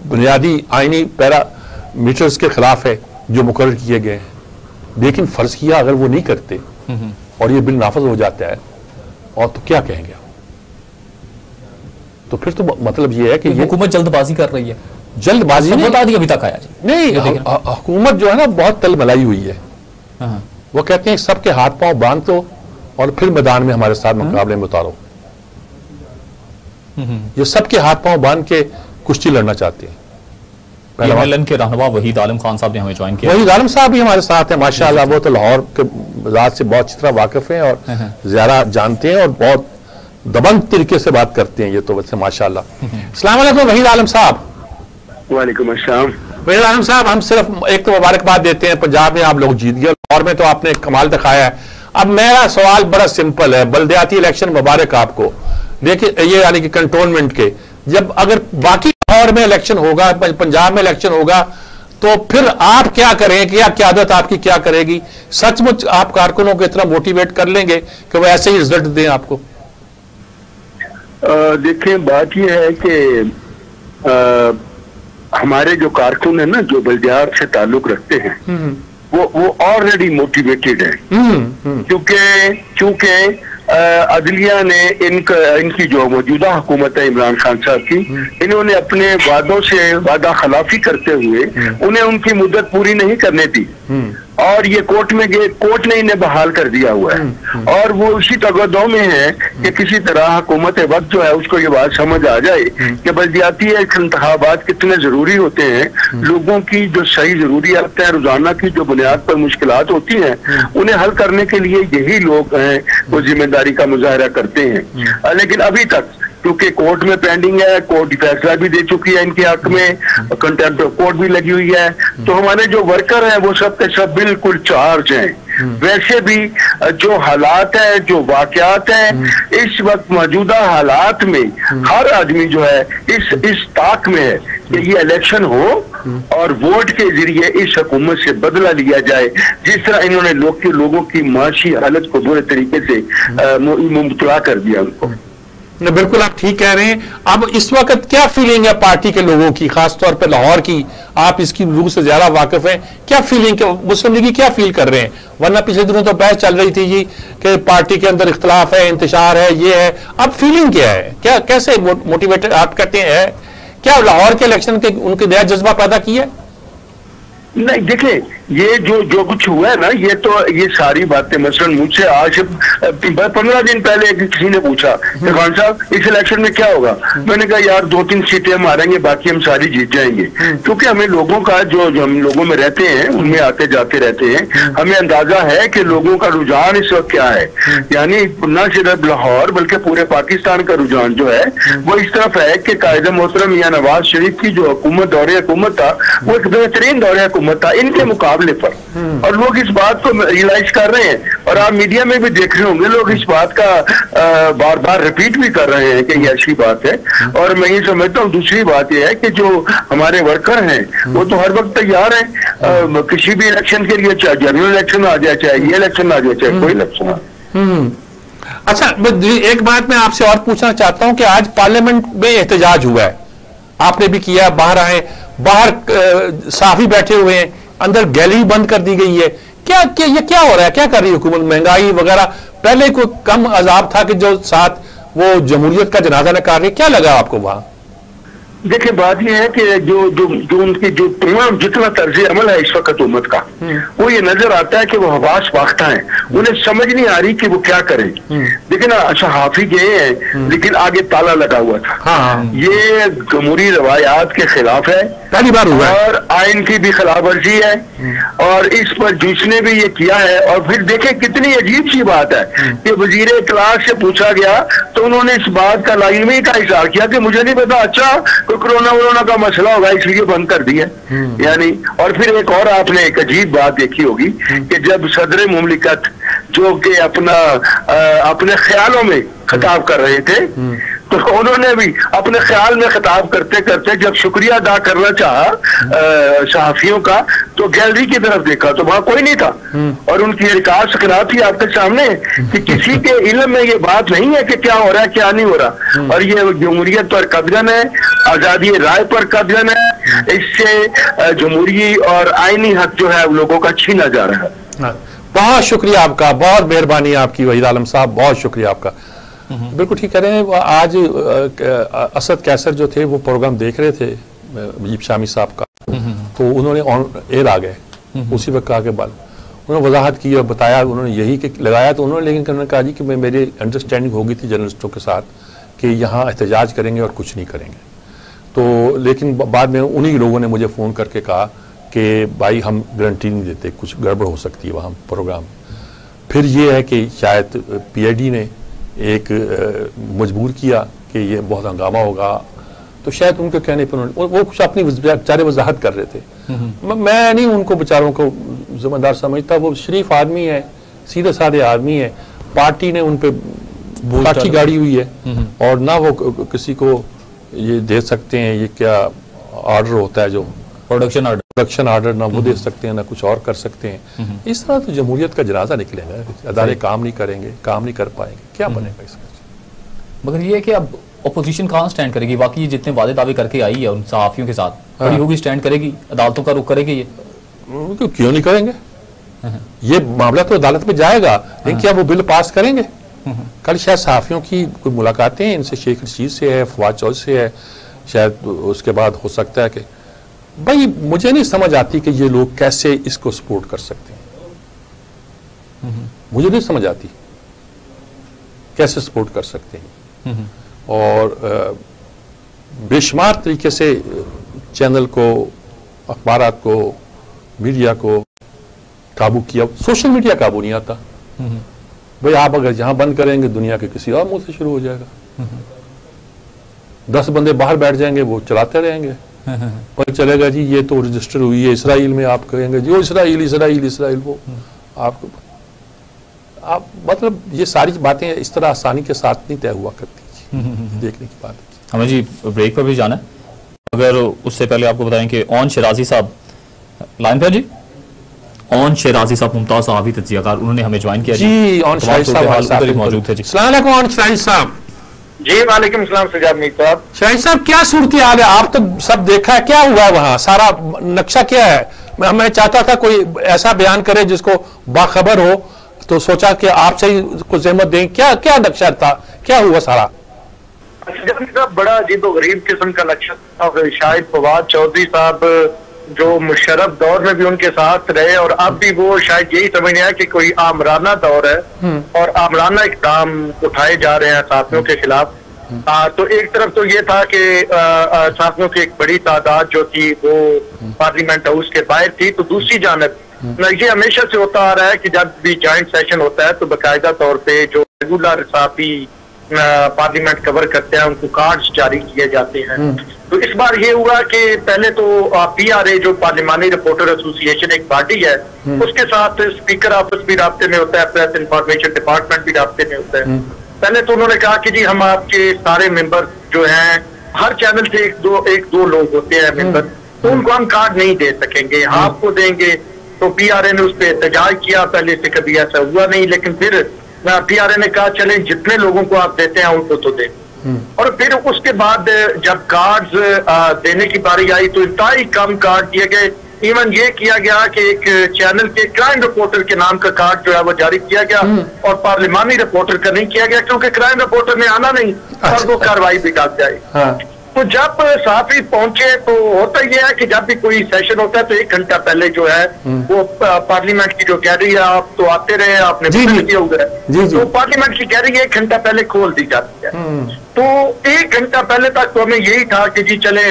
Speaker 2: बुनियादी आइनी पैरामीटर्स के खिलाफ है जो मुकर्रर किए गए हैं। लेकिन फर्ज किया अगर वो नहीं करते और ये बिल नाफज हो जाता है और तो क्या कहेंगे आप? तो फिर तो मतलब ये है कि ये
Speaker 1: हुकूमत जल्दबाजी कर रही है।
Speaker 2: जल्दबाजी
Speaker 1: नहीं अभी तक आया
Speaker 2: नहीं, हुकूमत जो है ना बहुत तलमलाई हुई है। वो कहते हैं सबके हाथ पांव बांध दो और फिर मैदान में हमारे साथ मुकाबले में उतारो। ये सबके हाथ पांव बांध के कुश्ती लड़ना चाहते हैं।
Speaker 1: एमएलएन के रहनुमा वहीद आलम खान साहब ने हमें ज्वाइन किया।
Speaker 2: वहीद आलम साहब भी हमारे साथ हैं माशाअल्लाह। वो तो लाहौर के ज़ात से बहुत अच्छी तरह वाकिफ हैं और ज़्यादा जानते हैं और बहुत दबंग तरीके से बात करते हैं। ये तो वैसे माशाअल्लाह। अस्सलाम वालेकुम वहीद आलम साहब।
Speaker 3: वालेकुम अस्सलाम।
Speaker 2: वहीद आलम साहब, हम सिर्फ एक तो मुबारकबाद देते हैं, पंजाब में आप लोग जीत गए, लाहौर में तो आपने कमाल दिखाया है। अब मेरा सवाल बड़ा सिंपल है, बल्दियाती इलेक्शन मुबारक आपको। देखिए ये यानी कि कंटोनमेंट के, जब अगर बाकी लाहौर में इलेक्शन होगा, पंजाब में इलेक्शन होगा, तो फिर आप क्या करें? क्या क्यादत आपकी क्या करेगी? सचमुच आप कारकुनों को इतना मोटिवेट कर लेंगे कि वो ऐसे ही रिजल्ट दें आपको?
Speaker 3: देखें, बात यह है कि हमारे जो कारकुन है ना, जो बल्दियात से ताल्लुक रखते हैं, वो ऑलरेडी मोटिवेटेड है। क्योंकि अदलिया ने इनकी जो मौजूदा हुकूमत है इमरान खान साहब की, इन्होंने अपने वादों से वादा खिलाफी करते हुए उन्हें उनकी मुद्दत पूरी नहीं करने दी और ये कोर्ट में गए, कोर्ट ने इन्हें बहाल कर दिया हुआ है। और वो उसी तगदो में है कि किसी तरह हुकूमत वक्त जो है उसको ये बात समझ आ जाए कि बल्दियाती इंतखाबात कितने जरूरी होते हैं। लोगों की जो सही जरूरियात है, रोजाना की जो बुनियाद पर मुश्किलात होती हैं, उन्हें हल करने के लिए यही लोग हैं वो जिम्मेदारी का मुजाहरा करते हैं। लेकिन अभी तक क्योंकि कोर्ट में पेंडिंग है, कोर्ट फैसला भी दे चुकी है इनके हक में, कंटेम्प्ट ऑफ कोर्ट भी लगी हुई है, तो हमारे जो वर्कर हैं वो सब के सब बिल्कुल चार्ज हैं। वैसे भी जो हालात हैं, जो वाकयात हैं, इस वक्त मौजूदा हालात में हर आदमी जो है इस ताक में है कि ये इलेक्शन हो और वोट के जरिए इस हुकूमत से बदला लिया जाए, जिस तरह इन्होंने लोगों की माशी हालत को बुरे तरीके से मुबतला कर दिया उनको।
Speaker 2: बिल्कुल आप ठीक कह रहे हैं। अब इस वक्त क्या फीलिंग है पार्टी के लोगों की, खासतौर पर लाहौर की? आप इसकी रूह से ज्यादा वाकिफ हैं। क्या फीलिंग, मुस्लिम लीग क्या फील कर रहे हैं? वरना पिछले दिनों तो बहस चल रही थी जी कि पार्टी के अंदर इख्तलाफ है, इंतशार है, ये है। अब फीलिंग क्या है? क्या कैसे मोटिवेटेड आप कहते हैं? क्या लाहौर के इलेक्शन के उनके नया जज्बा पैदा किया?
Speaker 3: नहीं, देखिए ये जो कुछ हुआ है ना, ये सारी बातें मसलन मुझसे आज 15 दिन पहले किसी ने पूछा कि खान साहब इस इलेक्शन में क्या होगा। मैंने कहा यार 2-3 सीटें हम हारेंगे, बाकी हम सारी जीत जाएंगे। क्योंकि हमें लोगों का जो हम लोगों में रहते हैं, उनमें आते जाते रहते हैं, हमें अंदाजा है कि लोगों का रुझान इस वक्त क्या है। यानी न सिर्फ लाहौर बल्कि पूरे पाकिस्तान का रुझान जो है वो इस तरफ है कि कायदे मोहतरम मियां नवाज शरीफ की जो हुकूमत दौरे हुकूमत था वो एक बेहतरीन दौरे हुकूमत था इनके मुकाबले पर, और लोग इस बात को रियलाइज कर रहे हैं। और आप मीडिया में भी देख रहे होंगे, लोग इस बात का बार बार रिपीट भी कर रहे हैं कि ये अच्छी बात है। और मैं ये समझता हूँ दूसरी बात यह है कि जो हमारे वर्कर हैं वो तो हर वक्त तैयार हैं किसी भी इलेक्शन के लिए, चाहे जनरल इलेक्शन आ जाए, चाहे ये इलेक्शन आ जाए, चाहे कोई इलेक्शन आ।
Speaker 2: अच्छा, एक बात मैं आपसे और पूछना चाहता हूं कि आज पार्लियामेंट में एहतजाज हुआ है, आपने भी किया, बाहर आए, बाहर साफी बैठे हुए हैं, अंदर गैलरी बंद कर दी गई है। ये क्या हो रहा है? क्या कर रही है हुकूमत? महंगाई वगैरह, पहले कोई कम अजाब था कि जो साथ वो जमहूरियत का जनाजा निकाल रही है, क्या लगा आपको वहां?
Speaker 4: देखिए बात यह है कि जो जो जो उनकी जो तमाम जितना तर्ज अमल है इस वक्त हुकूमत का, वो ये नजर आता है कि वो हवास बाख्ता है, उन्हें समझ नहीं आ रही कि वो क्या करें। देखिए ना, सहाफी गए हैं लेकिन आगे ताला लगा हुआ था। हाँ। ये जमहूरी रवायात के खिलाफ है, पहली बार हुआ और आइन की भी खिलाफ वर्जी है, और इस पर जिसने भी ये किया है। और फिर देखे कितनी अजीब सी बात है कि वजीर क्लास से पूछा गया तो उन्होंने इस बात का लाइमी का इशारा किया कि मुझे नहीं पता, अच्छा कोरोना वोरोना का मसला होगा इसलिए बंद कर दिया। यानी और फिर एक और आपने एक अजीब बात देखी होगी कि जब सदर मुमलिकत जो कि अपने ख्यालों में खिताब कर रहे थे तो उन्होंने भी अपने ख्याल में खिताब करते करते जब शुक्रिया अदा करना चाहा सहाफियों का तो गैलरी की तरफ देखा तो वहां कोई नहीं था। और उनकी रिकार्ड सकरात थी आपके सामने कि किसी के इल्म में ये बात नहीं है कि क्या हो रहा है क्या नहीं हो रहा। और ये जमहूरियत पर कदगन है, आजादी राय पर कदगन है, इससे जमहूरी और आईनी हक जो है लोगों का छीना जा रहा है।
Speaker 2: बहुत शुक्रिया आपका, बहुत मेहरबानी आपकी वहीद आलम साहब, बहुत शुक्रिया आपका। बिल्कुल ठीक कह रहे हैं। आज असद कैसर जो थे वो प्रोग्राम देख रहे थे मुजीब शामी साहब का, तो उन्होंने ऑन एयर आ गए उसी वक्त आगे बाद उन्होंने वजाहत की और बताया, उन्होंने यही कि लगाया तो उन्होंने, लेकिन उन्होंने कहा जी कि मेरी अंडरस्टैंडिंग हो गई थी जर्नलिस्टों के साथ कि यहाँ एहतजाज करेंगे और कुछ नहीं करेंगे। तो लेकिन बाद में उन्हीं लोगों ने मुझे फ़ोन करके कहा कि भाई हम गारंटी नहीं देते, कुछ गड़बड़ हो सकती है वहाँ प्रोग्राम। फिर ये है कि शायद PID ने एक मजबूर किया कि ये बहुत हंगामा होगा, तो शायद उनके कहने पर वो कुछ अपनी बेचारे वजाहत कर रहे थे। मैं नहीं उनको बेचारों को जिम्मेदार समझता, वो शरीफ आदमी है, सीधे साधे आदमी है, पार्टी ने उन पर लाठी गाड़ी हुई है और ना वो किसी को ये दे सकते हैं, ये क्या ऑर्डर होता है जो प्रोडक्शन ऑर्डर, ना वो दे सकते हैं ना कुछ और कर सकते हैं। इस तरह तो जमहूरियत का जनाजा निकलेगा, अदारे काम नहीं करेंगे, काम नहीं कर पाएंगे, क्या बनेगा इसका।
Speaker 1: मगर ये है कि अब अपोजिशन कहाँ स्टैंड करेगी? वाकई जितने वादे दावे करके आई है उन सहाफियों के साथ खड़ी होगी, स्टैंड करेगी, अदालतों का रुख करेगी? ये
Speaker 2: क्यों नहीं करेंगे? ये मामला तो अदालत में जाएगा, लेकिन क्या वो बिल पास करेंगे? कल शायद सहाफियों की कोई मुलाकातें इनसे, शेख रशीद से है, फवाद चौधरी से है, शायद उसके बाद हो सकता है कि भाई मुझे नहीं समझ आती कि ये लोग कैसे इसको सपोर्ट कर सकते हैं। मुझे नहीं समझ आती कैसे सपोर्ट कर सकते हैं। और बेशुमार तरीके से चैनल को, अखबारात को, मीडिया को काबू किया। सोशल मीडिया काबू नहीं आता। भाई आप अगर यहां बंद करेंगे दुनिया के किसी और मुल्क से शुरू हो जाएगा। 10 बंदे बाहर बैठ जाएंगे, वो चलाते रहेंगे और चलेगा जी ये तो रजिस्टर हुई है इसराइल में, आप कहेंगे जी इसराइल वो आपको, आप मतलब ये सारी बातें इस तरह आसानी के साथ नहीं तय हुआ करती। देखने की बात है।
Speaker 1: हमें जी ब्रेक पर भी जाना है, अगर उससे पहले आपको बताएं कि ओन शराजी साहब लाइन पर, जी ओन शराजी साहब मुमताज सहाफी तज्जियाकार, उन्होंने हमें ज्वाइन किया जी। ओन शराजी साहब मौजूद थे जी। अस्सलाम वालेकुम ओन शराजी साहब।
Speaker 4: जी वालेकुम सलाम सजाद मीर साहब।
Speaker 2: शाहिद साहब क्या सूरत हाल है? आप तो सब देखा है, क्या हुआ वहां, सारा नक्शा क्या है? मैं चाहता था कोई ऐसा बयान करे जिसको बाखबर हो, तो सोचा कि आपसे ही कुछ ज़हमत दें। क्या क्या नक्शा था, क्या हुआ सारा?
Speaker 4: अच्छा, बड़ा अजीबोगरीब किस्म का नक्शा था। शायद फवाद चौधरी साहब जो मुशर्रफ दौर में भी उनके साथ रहे और अब भी वो शायद यही समझ रहे हैं कि कोई आमराना दौर है और आमराना इक़दाम उठाए जा रहे हैं साथियों के खिलाफ। तो एक तरफ तो ये था कि साथियों की एक बड़ी तादाद जो थी वो पार्लियामेंट हाउस के बाहर थी, तो दूसरी जानब ये हमेशा से होता आ रहा है कि जब भी जॉइंट सेशन होता है तो बाकायदा तौर पे जो रेगुलर साथी पार्लियामेंट कवर करते हैं उनको कार्ड्स जारी किए जाते हैं। तो इस बार ये हुआ कि पहले तो PRA जो पार्लिमानी रिपोर्टर एसोसिएशन एक पार्टी है, उसके साथ स्पीकर ऑफिस भी राब्ते में होता है, प्रेस इंफॉर्मेशन डिपार्टमेंट भी राब्ते में होता है। पहले तो उन्होंने कहा कि जी हम आपके सारे मेंबर जो हैं, हर चैनल से एक दो लोग होते हैं मेंबर, तो उनको हम कार्ड नहीं दे सकेंगे, आपको देंगे। तो PRA ने उस पर एहतजाज किया, पहले से कभी ऐसा हुआ नहीं, लेकिन फिर PRA ने कहा चले जितने लोगों को आप देते हैं उनको तो दें। और फिर उसके बाद जब कार्ड्स देने की बारी आई तो इंतहाई कम कार्ड दिए गए। इवन ये किया गया कि एक चैनल के क्राइम रिपोर्टर के नाम का कार्ड जो है वो जारी किया गया और पार्लिमानी रिपोर्टर का नहीं किया गया, क्योंकि क्राइम रिपोर्टर ने आना नहीं और वो कार्रवाई भी डाल जाए। तो जब सहाफी पहुंचे तो होता यह है कि जब भी कोई सेशन होता है तो 1 घंटा पहले जो है वो पार्लियामेंट की जो गैलरी है, आप तो आते रहे, आपने किया हुआ है, तो पार्लियामेंट की गैलरी 1 घंटा पहले खोल दी जाती है। तो 1 घंटा पहले तक तो हमें यही था कि जी चले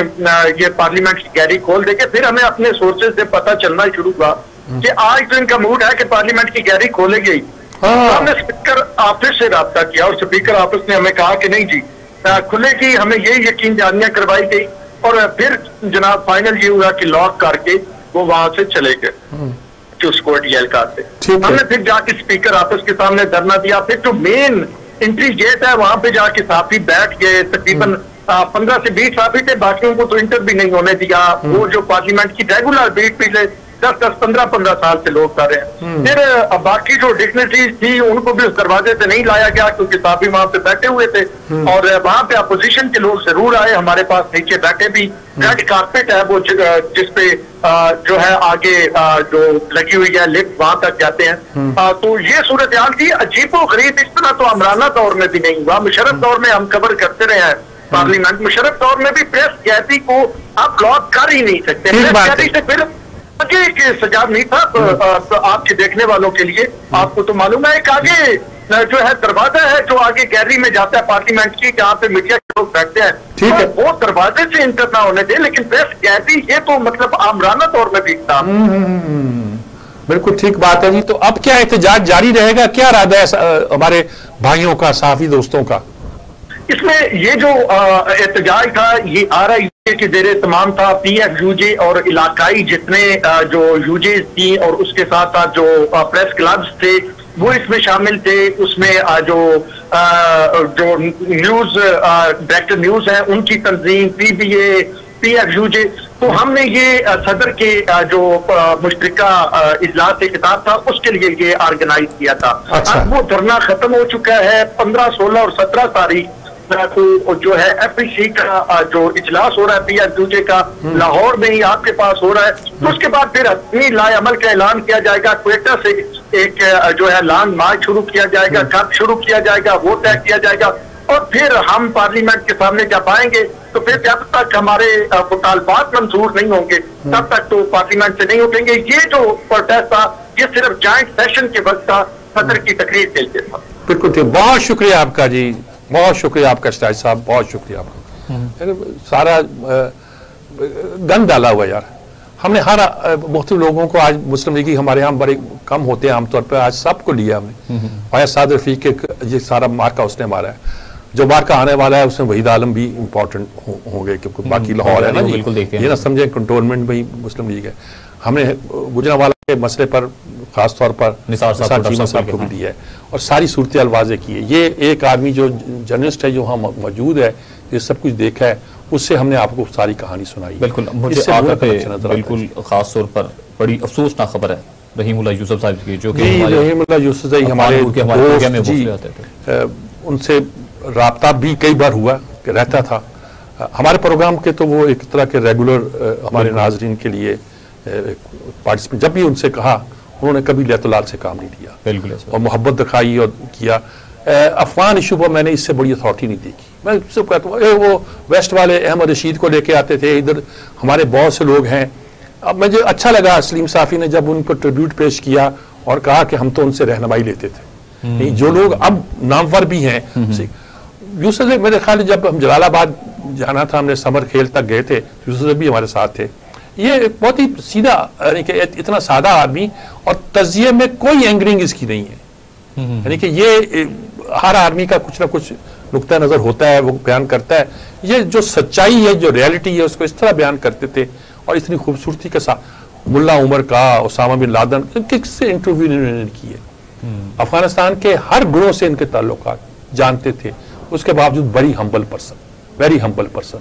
Speaker 4: ये पार्लियामेंट की गैलरी खोल देंगे। फिर हमें अपने सोर्सेज से पता चलना शुरू हुआ कि आज तो इनका मूड है कि पार्लियामेंट की गैलरी खोलेगी। तो हमने स्पीकर ऑफिस से रब्ता किया और स्पीकर ऑफिस ने हमें कहा कि नहीं जी खुलेगी, हमें यही यकीन दहानियां करवाई गई और फिर जनाब फाइनल ये हुआ कि लॉक करके वो वहां से चले गए उस कोर्ट एहलकार से। हमने फिर जाके स्पीकर ऑफिस के सामने धरना दिया। फिर जो मेन एंट्री गेट है वहां पे जाके साफी बैठ गए, तकरीबन 15 से 20 साफी थे, बाकियों को तो इंटर भी नहीं होने दिया। वो जो पार्लियामेंट की रेगुलर बीट पिछले 10-15 साल से लोग कर रहे हैं। फिर बाकी जो डिग्निटरीज थी उनको भी उस दरवाजे से नहीं लाया गया क्योंकि साफी वहां पे बैठे हुए थे और वहां पे अपोजिशन के लोग जरूर आए, हमारे पास नीचे बैठे भी। रेड कारपेट है वो जिसपे जो है आगे जो लगी हुई है लिफ्ट वहां तक जाते हैं। तो ये सूरत हाल थी। अजीबो गरीब इस तरह तो अमराना दौर में भी नहीं हुआ। मुशर्रफ दौर में हम कवर करते रहे हैं पार्लियामेंट, मुशर्रफ दौर में भी प्रेस कैदी को आप ब्लॉक कर ही नहीं सकते। प्रेस कैदी से फिर आगे सजाब नहीं था तो आपके देखने वालों के लिए। आपको तो मालूम है एक आगे जो है दरवाजा है जो आगे गैलरी में जाता है पार्लियामेंट की, जहाँ पे मीडिया के लोग बैठते हैं। ठीक है, वो दरवाजे से इंटर ना होने दे, लेकिन प्रेस कैदी ये तो मतलब आमराना तौर में भी था।
Speaker 2: बिल्कुल ठीक बात है जी। तो अब क्या एहतजाज जारी रहेगा, क्या इरादा है हमारे भाइयों का, साफी दोस्तों का?
Speaker 4: इसमें ये जो एहतजाज था ये RIU के जेरे तमाम था। PFUJ और इलाकाई जितने जो यूजेज थी और उसके साथ साथ जो प्रेस क्लब्स थे वो इसमें शामिल थे। उसमें जो न्यूज डायरेक्टर न्यूज है उनकी तंजीम, PBA, PFUJ। तो हमने ये सदर के जो मुश्तरका इजलास किताब था उसके लिए ये ऑर्गेनाइज किया था। अच्छा। अब वो धरना खत्म हो चुका है। 15, 16 और 17 तारीख तो जो है FEC का जो इजलास हो रहा है PFUJ का लाहौर में ही आपके पास हो रहा है। तो उसके बाद फिर अपनी लाए अमल का ऐलान किया जाएगा। क्वेटा से एक जो है लॉन्ग मार्च शुरू किया जाएगा, कब शुरू किया जाएगा वो तय किया जाएगा और फिर हम पार्लियामेंट के सामने जब आएंगे तो फिर जब तक हमारे मुतालबात मंजूर नहीं होंगे तब तक तो पार्लियामेंट से नहीं उठेंगे। ये जो प्रोटेस्ट था ये सिर्फ जॉइंट सेशन के वक्त का सदर की तकरीर के लिए था।
Speaker 2: बिल्कुल ठीक, बहुत शुक्रिया आपका जी, बहुत शुक्रिया आपका स्टाइल साहब, बहुत शुक्रिया आपका। सारा गंद डाला हुआ यार हमने हर मुख्तलिफ लोगों को। आज मुस्लिम लीग हमारे यहाँ बड़े कम होते हैं आमतौर पर, आज सबको लिया हमने। भाई साद रफीक के ये सारा मार्का उसने मारा है। जो मार्का आने वाला है उसमें वहीद आलम भी इम्पोर्टेंट होंगे क्योंकि बाकी लाहौर है ना जी, ये ना समझे कंटोनमेंट में ही मुस्लिम लीग है। हमने गुजरांवाला के मसले पर खास तौर पर निसार साहब को भी दिया है और सारी सूरत हाल वाज़े की है। ये एक आदमी जो जर्नलिस्ट है जो वहाँ मौजूद है, ये सब कुछ देखा है, उससे हमने आपको सारी कहानी सुनाई।
Speaker 1: बिल्कुल, मुझे बिल्कुल खास तौर पर बड़ी अफसोसनाक खबर है रहीमुल्लाह यूसुफ साहब की, जो कि
Speaker 2: रहीमुल्लाह यूसुफ साहब हमारे उनसे राब्ता भी कई बार हुआ रहता था हमारे प्रोग्राम के। तो वो एक तरह के रेगुलर हमारे नाजरीन के लिए पार्टिसिपेंट, जब भी उनसे कहा उन्होंने कभी लैतुलाल से काम नहीं दिया। बिल्कुल, और मोहब्बत दिखाई और किया। अफगान इशू पर मैंने इससे बड़ी अथॉरिटी नहीं देखी। मैं सिर्फ कहता हूँ वो वेस्ट वाले अहमद रशीद को लेके आते थे, इधर हमारे बहुत से लोग हैं। अब मुझे अच्छा लगा सलीम साफ़ी ने जब उनको ट्रिब्यूट पेश किया और कहा कि हम तो उनसे रहनुमाई लेते थे। नहीं, जो लोग अब नामवर भी हैं यूसुफ से, मेरे ख्याल जब हम जलालाबाद जाना था, हमने समर खेल तक गए थे, यूसुफ भी हमारे साथ थे। ये बहुत ही सीधा, यानी कि इतना सादा आदमी और तजिए में कोई एंगरिंग इसकी नहीं है। यानी कि ये हर आदमी का कुछ ना कुछ नुक्ता नजर होता है, वो बयान करता है। ये जो सच्चाई है, जो रियलिटी है, उसको इस तरह बयान करते थे और इतनी खूबसूरती के साथ। मुल्ला उमर का, उसामा बिन लादेन, किससे इंटरव्यू इन्होंने की है। अफगानिस्तान के हर गुणों से इनके ताल्लुकात जानते थे, उसके बावजूद बड़ी humble person, very humble person.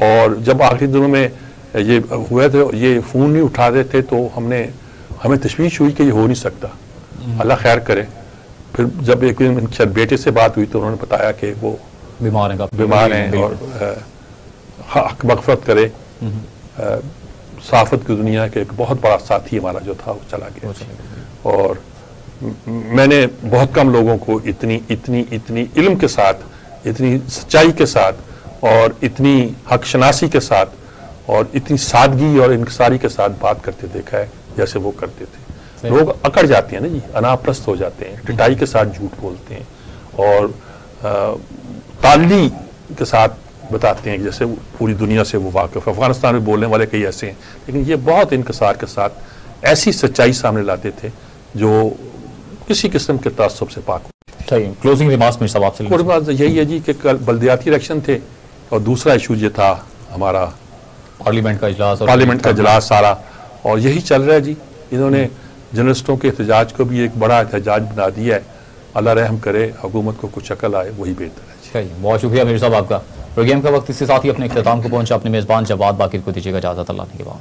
Speaker 2: और जब आखिरी दिनों में ये हुए थे, ये फोन नहीं उठा रहे थे, तो हमें तशवीश हुई कि ये हो नहीं सकता, अल्लाह खैर करे। फिर जब एक दिन शायद बेटे से बात हुई तो उन्होंने बताया कि वो बीमार हैं और हक मग़फ़िरत करे। सहाफ़त की दुनिया के एक बहुत बड़ा साथी हमारा जो था वो चला गया। और मैंने बहुत कम लोगों को इतनी इल्म के साथ, इतनी सच्चाई के साथ और इतनी हकशनासी के साथ और इतनी सादगी और इंकसारी के साथ बात करते देखा है जैसे वो करते थे। लोग अकड़ जाते हैं ना जी, अनाप्रस्त हो जाते हैं, टिटाई के साथ झूठ बोलते हैं और ताली के साथ बताते हैं जैसे पूरी दुनिया से वो वाकिफ। अफगानिस्तान में बोलने वाले कई ऐसे हैं, लेकिन ये बहुत इंकसार के साथ ऐसी सच्चाई सामने लाते थे जो किसी किस्म के तासुब से पाक।
Speaker 1: क्लोजिंग रिमार्क्स में सब आपसे
Speaker 2: यही है जी कि कल बल्दियाती इलेक्शन थे और दूसरा इशू ये था हमारा
Speaker 1: पार्लियामेंट का
Speaker 2: इजलास सारा, और यही चल रहा है जी। इन्होंने जर्नलिस्टों के एहतजाज को भी एक बड़ा एहतजाज बना दिया है। अल्लाह रहम करे, हुकूमत को कुछ अकल आए, वही बेहतर है।
Speaker 1: बहुत शुक्रिया मीर साहब आपका। प्रोग्राम का वक्त इसके साथ ही अपने इख्तिताम को पहुंचा। अपने मेज़बान जवाद बाकिर को दीजिएगा इजाज़त, अल्लाह के बाद।